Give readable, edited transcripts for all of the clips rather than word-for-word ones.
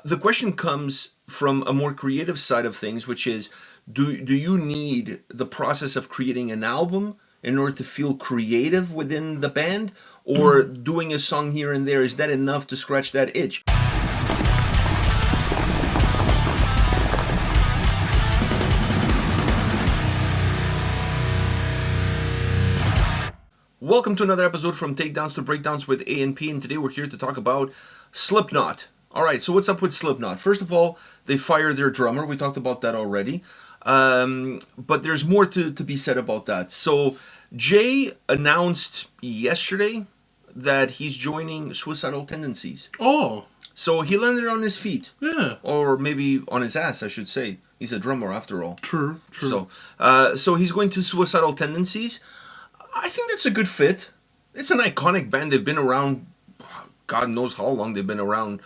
The question comes from a more creative side of things, which is, do you need the process of creating an album in order to feel creative within the band, or doing a song here and there, is that enough to scratch that itch? Welcome to another episode from Takedowns to Breakdowns with A&P, and today we're here to talk about Slipknot. Alright, so what's up with Slipknot? First of all, they fired their drummer. We talked about that already. But there's more to be said about that. So, Jay announced yesterday that he's joining Suicidal Tendencies. Oh. So he landed on his feet. Yeah. Or maybe on his ass, I should say. He's a drummer after all. True. So he's going to Suicidal Tendencies. I think that's a good fit. It's an iconic band. They've been around, God knows how long they've been around,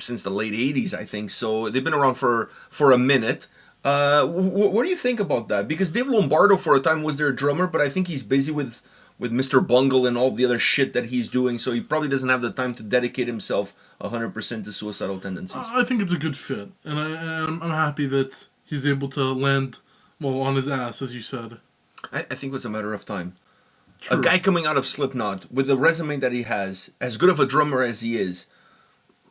since the late 80s, I think. So they've been around for a minute. What do you think about that? Because Dave Lombardo for a time was their drummer, but I think he's busy with Mr. Bungle and all the other shit that he's doing, so he probably doesn't have the time to dedicate himself 100% to Suicidal Tendencies. I think it's a good fit, and I'm happy that he's able to land, well, on his ass, as you said. I think it's a matter of time. True. A guy coming out of Slipknot with the resume that he has, as good of a drummer as he is,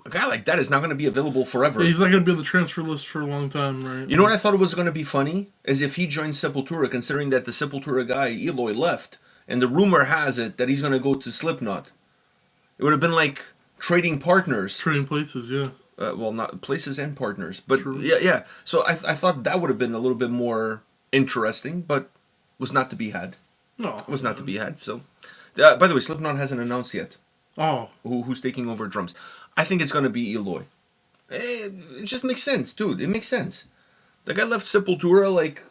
a guy like that is not going to be available forever. Yeah, he's not going to be on the transfer list for a long time, right? You know what I thought was going to be funny? Is if he joined Sepultura, considering that the Sepultura guy, Eloy, left, and the rumor has it that he's going to go to Slipknot. It would have been like trading partners. Trading places, yeah. Well, not places and partners. But True. yeah. So I thought that would have been a little bit more interesting, but was not to be had. No. Was not to be had. So, by the way, Slipknot hasn't announced yet. Oh. Who's taking over drums? I think it's going to be Eloy. It just makes sense, dude. It makes sense. The guy left Sepultura, like,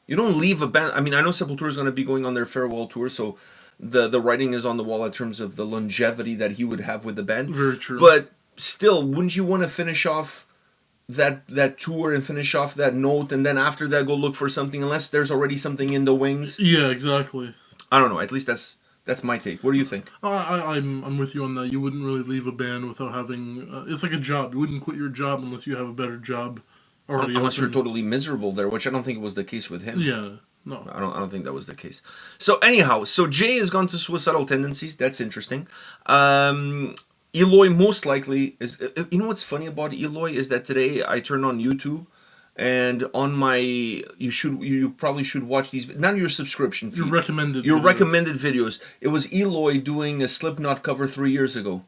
you don't leave a band. I mean, I know Sepultura is going to be going on their farewell tour, so the writing is on the wall in terms of the longevity that he would have with the band. Very true. But still, wouldn't you want to finish off that tour and finish off that note, and then after that go look for something, unless there's already something in the wings? Yeah, exactly. I don't know. At least that's my take. What do you think? I'm with you on that. You wouldn't really leave a band without having... it's like a job. You wouldn't quit your job unless you have a better job already. Unless you're totally miserable there, which I don't think was the case with him. Yeah, no. I don't think that was the case. So anyhow, Jay has gone to Suicidal Tendencies. That's interesting. Eloy most likely is... You know what's funny about Eloy is that today I turned on YouTube, and on my... You probably should watch these... Not your subscription feed. Your recommended videos. It was Eloy doing a Slipknot cover 3 years ago.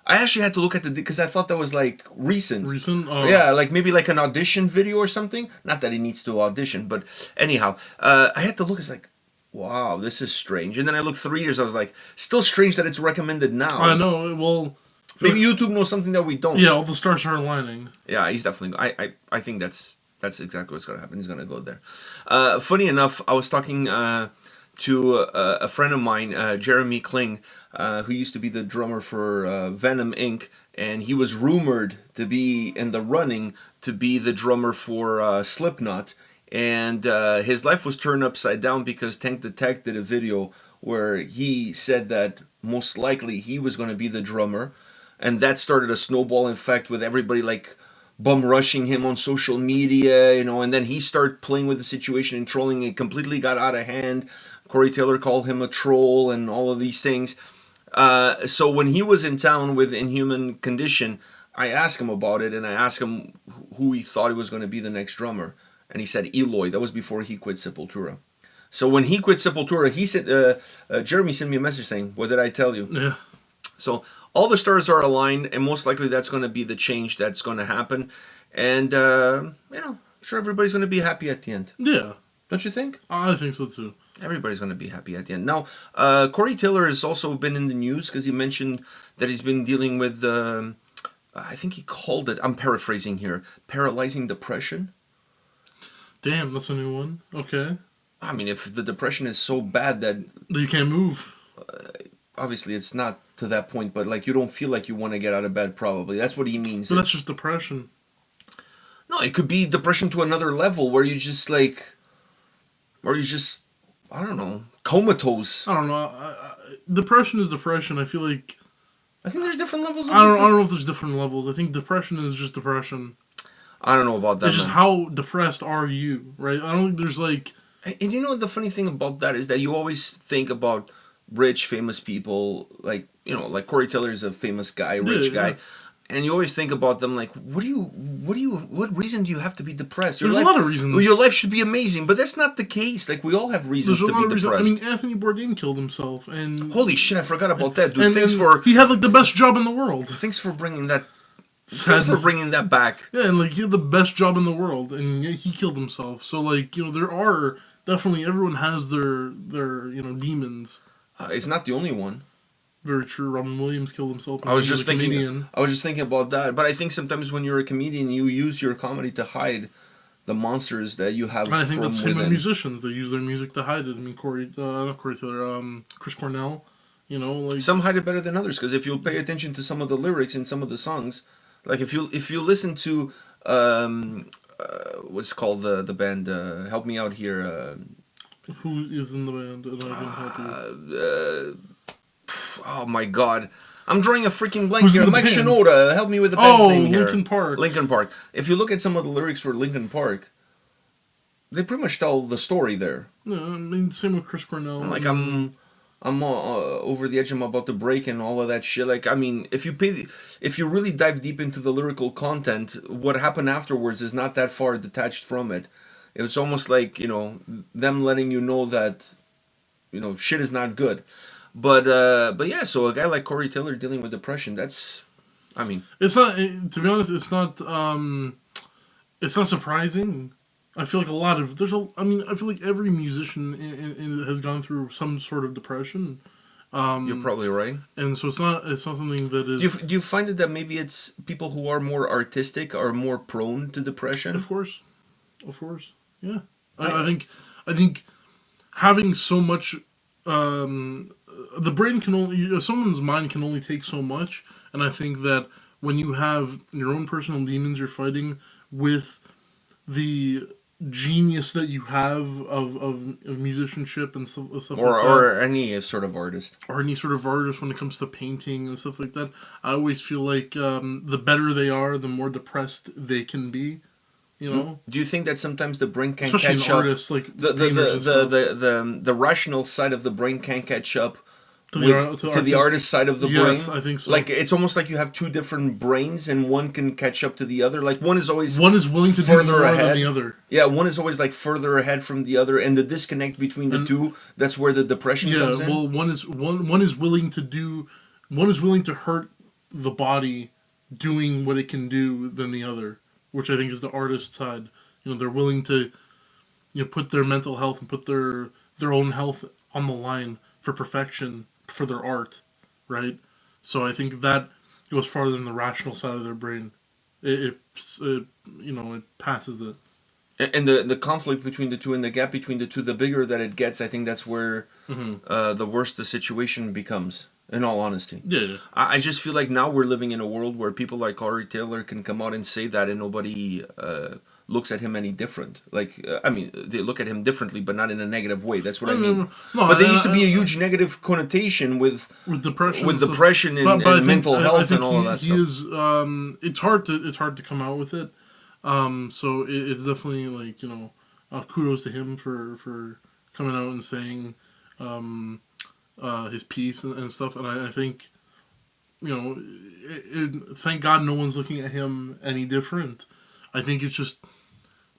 I actually had to look at because I thought that was like recent. Recent? Oh. Yeah, like maybe like an audition video or something. Not that he needs to audition, but anyhow, I had to look. It's like, wow, this is strange. And then I looked 3 years. I was like, still strange that it's recommended now. I know. Well, maybe YouTube knows something that we don't. Yeah, all the stars are aligning. Yeah, he's definitely. I think that's exactly what's gonna happen. He's gonna go there. Funny enough, I was talking to a friend of mine, Jeremy Kling, who used to be the drummer for Venom Inc., and he was rumored to be in the running to be the drummer for Slipknot, and his life was turned upside down because Tank the Tech did a video where he said that most likely he was going to be the drummer, and that started a snowball effect with everybody like bum rushing him on social media, and then he started playing with the situation and trolling. It completely got out of hand. Corey Taylor called him a troll and all of these things. So when he was in town with Inhuman Condition, I asked him about it, and I asked him who he thought he was going to be the next drummer. And he said Eloy. That was before he quit Sepultura. So when he quit Sepultura, he said, Jeremy sent me a message saying, "What did I tell you?" Yeah. So all the stars are aligned, and most likely that's going to be the change that's going to happen. And, I'm sure everybody's going to be happy at the end. Yeah. Don't you think? I think so, too. Everybody's going to be happy at the end. Now, Corey Taylor has also been in the news because he mentioned that he's been dealing with, I think he called it, I'm paraphrasing here, paralyzing depression. Damn, that's a new one. Okay. I mean, if the depression is so bad that... You can't move. Obviously, it's not to that point, but like you don't feel like you want to get out of bed, probably. That's what he means. So that's just depression. No, it could be depression to another level where you just like... Or you just... I don't know, comatose. I don't know. Depression is depression. I feel like I think there's different levels. I don't know if there's different levels. I think depression is just depression. I don't know about that. It's just how depressed are you, right? I don't think there's like. And you know the funny thing about that is that you always think about rich, famous people, like like Corey Taylor is a famous guy, rich guy, and you always think about them like, what reason do you have to be depressed? There's a lot of reasons. Your life should be amazing, but that's not the case. Like we all have reasons to be depressed. I mean, Anthony Bourdain killed himself, and holy shit, I forgot about that, dude. He had like the best job in the world. Thanks for bringing that. Thanks for bringing that back. Yeah, and like he had the best job in the world, and he killed himself. So like there are definitely everyone has their demons. It's not the only one. Very true. Robin Williams killed himself. I was just thinking about that. But I think sometimes when you're a comedian, you use your comedy to hide the monsters that you have. I think that's the same with musicians. They use their music to hide it. I mean, not Corey Taylor, Chris Cornell. Like some hide it better than others. Because if you pay attention to some of the lyrics in some of the songs, like if you listen to what's called the band Help Me Out Here. Who is in the band? And I can help you. Oh my God. I'm drawing a freaking blank here. Mike Shinoda, help me with the band's name here. Linkin Park. Linkin Park. If you look at some of the lyrics for Linkin Park, they pretty much tell the story there. Yeah, I mean, same with Chris Cornell. Like I'm over the edge. I'm about to break and all of that shit. Like I mean, if you really dive deep into the lyrical content, what happened afterwards is not that far detached from it. It's almost like them letting you know that shit is not good. But yeah, so a guy like Corey Taylor dealing with depression, that's, I mean, it's not, to be honest, it's not surprising. I feel like I feel like every musician has gone through some sort of depression. You're probably right. And so it's not something that is. Do you find it that maybe it's people who are more artistic are more prone to depression? Of course, yeah. I think having so much. The brain can only, someone's mind can only take so much, and I think that when you have your own personal demons you're fighting with the genius that you have of musicianship and stuff like that, or any sort of artist, when it comes to painting and stuff like that, I always feel like the better they are, the more depressed they can be. Do you think that sometimes the brain can't especially catch in up? Artists, like the rational side of the brain can't catch up to the artist side of the brain. Yes, I think so. Like it's almost like you have two different brains, and one can catch up to the other. Like one is willing to do more than the other. Yeah, one is always like further ahead from the other, and the disconnect between the two. That's where the depression comes in. Well, one is willing to hurt the body doing what it can do than the other, which I think is the artist side. They're willing to put their mental health and put their own health on the line for perfection, for their art, right? So I think that goes farther than the rational side of their brain. It passes it. And the conflict between the two and the gap between the two, the bigger that it gets, I think that's where the worse the situation becomes, in all honesty. Yeah. I just feel like now we're living in a world where people like Corey Taylor can come out and say that and nobody looks at him any different. Like, I mean, they look at him differently, but not in a negative way. That's what I mean. No, but there used to be a huge negative connotation with depression and mental health and all of that stuff. It's hard to come out with it. So it's definitely like, kudos to him for coming out and saying his piece and stuff. And I think, thank God no one's looking at him any different. I think it's just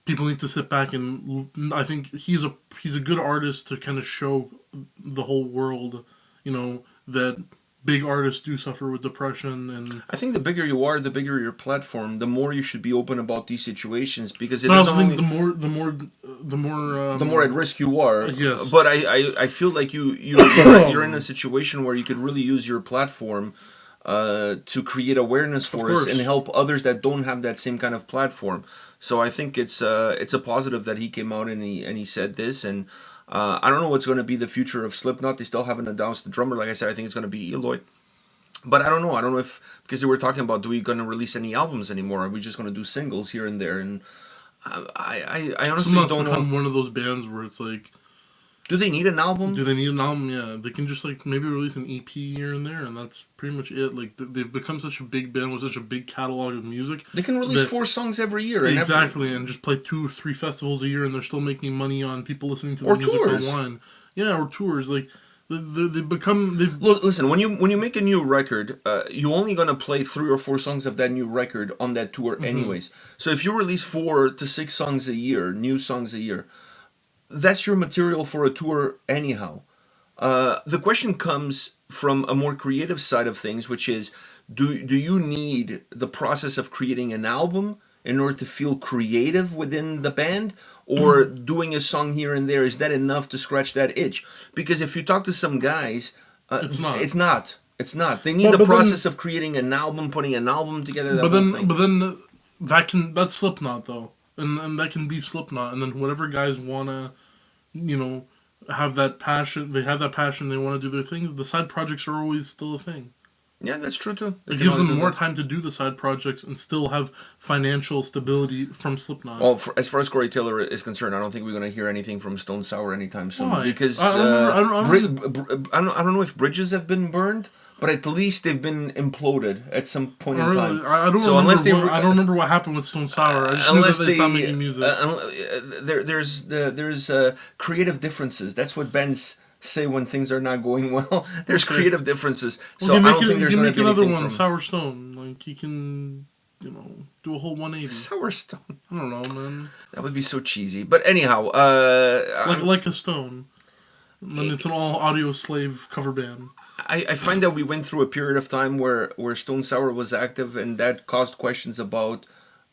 people need to sit back, and I think he's a good artist to kind of show the whole world, that big artists do suffer with depression. And I think the bigger you are, the bigger your platform, the more you should be open about these situations, because I also think the more at risk you are. Yes. But I feel like you're in a situation where you could really use your platform to create awareness for us and help others that don't have that same kind of platform. So I think it's a positive that he came out and he said this. And I don't know what's going to be the future of Slipknot. They still haven't announced the drummer. Like I said, I think it's going to be Eloy. But I don't know. I don't know if, because they were talking about, do we going to release any albums anymore? Are we just going to do singles here and there? And I honestly don't know. Become one of those bands where it's like, Do they need an album? Do they need an album? Yeah, they can just like maybe release an EP here and there, and that's pretty much it. Like they've become such a big band with such a big catalog of music. They can release 4 songs every year. Exactly, and just play 2 or 3 festivals a year, and they're still making money on people listening to their music tours. online. Yeah, or tours. Like they've become. Look, listen. When you make a new record, you're only gonna play 3 or 4 songs of that new record on that tour, anyways. So if you release 4 to 6 songs a year, new songs a year, that's your material for a tour anyhow. The question comes from a more creative side of things, which is, do you need the process of creating an album in order to feel creative within the band, or doing a song here and there, is that enough to scratch that itch? Because if you talk to some guys, it's not. They need the process of creating an album, putting an album together. But then that's Slipknot though. And that can be Slipknot, and then whatever guys wanna, have that passion. They have that passion. They want to do their thing. The side projects are always still a thing. Yeah, that's true too. It gives them more time to do the side projects and still have financial stability from Slipknot. Well, as far as Corey Taylor is concerned, I don't think we're going to hear anything from Stone Sour anytime soon. Why? Because I don't know if bridges have been burned, but at least they've been imploded at some point in time. I don't remember what happened with Stone Sour. I just knew that they stopped making music. There's creative differences. That's what bands say when things are not going well. There's creative differences. So I don't think there's going to be another one, from Sour Stone. Like you can, do a whole 180. Sour Stone. I don't know, man. That would be so cheesy. But anyhow, like a stone. And it's an all audio slave cover band. I find that we went through a period of time where Stone Sour was active, and that caused questions about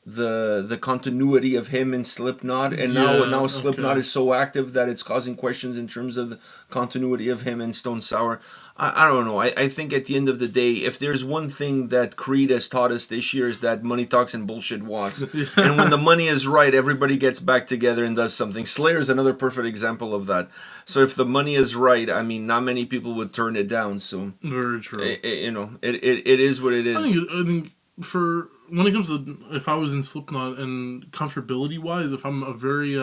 the continuity of him in Slipknot, and now Slipknot is so active that it's causing questions in terms of the continuity of him in Stone Sour. I don't know. I think at the end of the day, if there's one thing that Creed has taught us this year, is that money talks and bullshit walks. And when the money is right, everybody gets back together and does something. Slayer is another perfect example of that. So if the money is right, I mean, not many people would turn it down. So very true. It is what it is. I think for when it comes to, if I was in Slipknot and comfortability wise, if I'm a very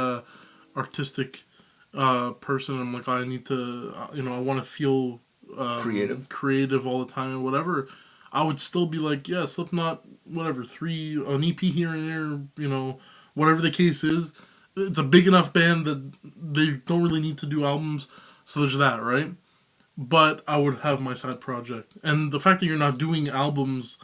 artistic person, I'm like, I need to, I want to feel creative all the time and whatever, I would still be like, yeah, Slipknot, whatever, an EP here and there, whatever the case is. It's a big enough band that they don't really need to do albums, so there's that, right? But I would have my side project, and the fact that you're not doing albums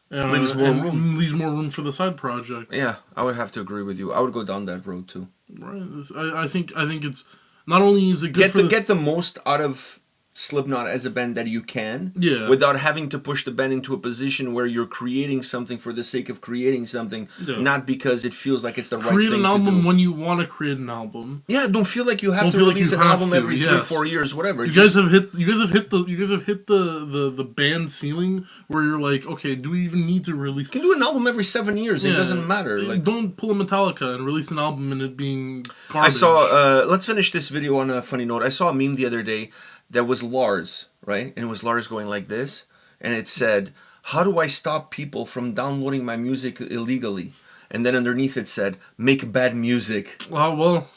leaves more room for the side project. Yeah, I would have to agree with you. I would go down that road too. Right. I think it's not only is it good get the most out of Slipknot as a band that you can, without having to push the band into a position where you're creating something for the sake of creating something, not because it feels like it's the right thing to do. Create an album when you want to create an album. Yeah, don't feel like you have to release an album every 3 or 4 years, whatever. You guys have hit the band ceiling where you're like, okay, do we even need to release? You can do an album every 7 years. It doesn't matter. Like, don't pull a Metallica and release an album and it being garbage. I saw. Let's finish this video on a funny note. I saw a meme the other day. That was Lars, right? And it was Lars going like this. And it said, how do I stop people from downloading my music illegally? And then underneath it said, make bad music. Well,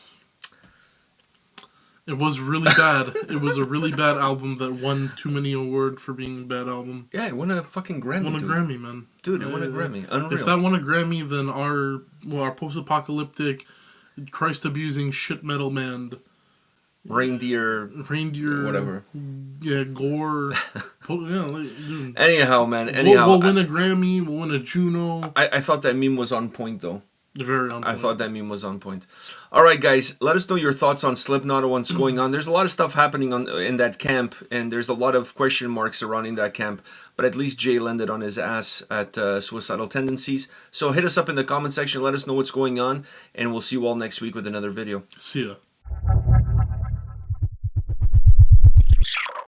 it was really bad. It was a really bad album that won too many awards for being a bad album. Yeah, it won a fucking Grammy, Won a Grammy, man. Dude, it won a Grammy. Unreal. If that won a Grammy, then our post-apocalyptic, Christ-abusing shit metal band... Reindeer, whatever. Yeah, gore. Dude. Anyhow, man. We'll win a Grammy. We'll win a Juno. I thought that meme was on point, though. Very on point. I thought that meme was on point. All right, guys. Let us know your thoughts on Slipknot and what's going on. There's a lot of stuff happening in that camp, and there's a lot of question marks surrounding that camp. But at least Jay landed on his ass at Suicidal Tendencies. So hit us up in the comment section. Let us know what's going on, and we'll see you all next week with another video. See ya.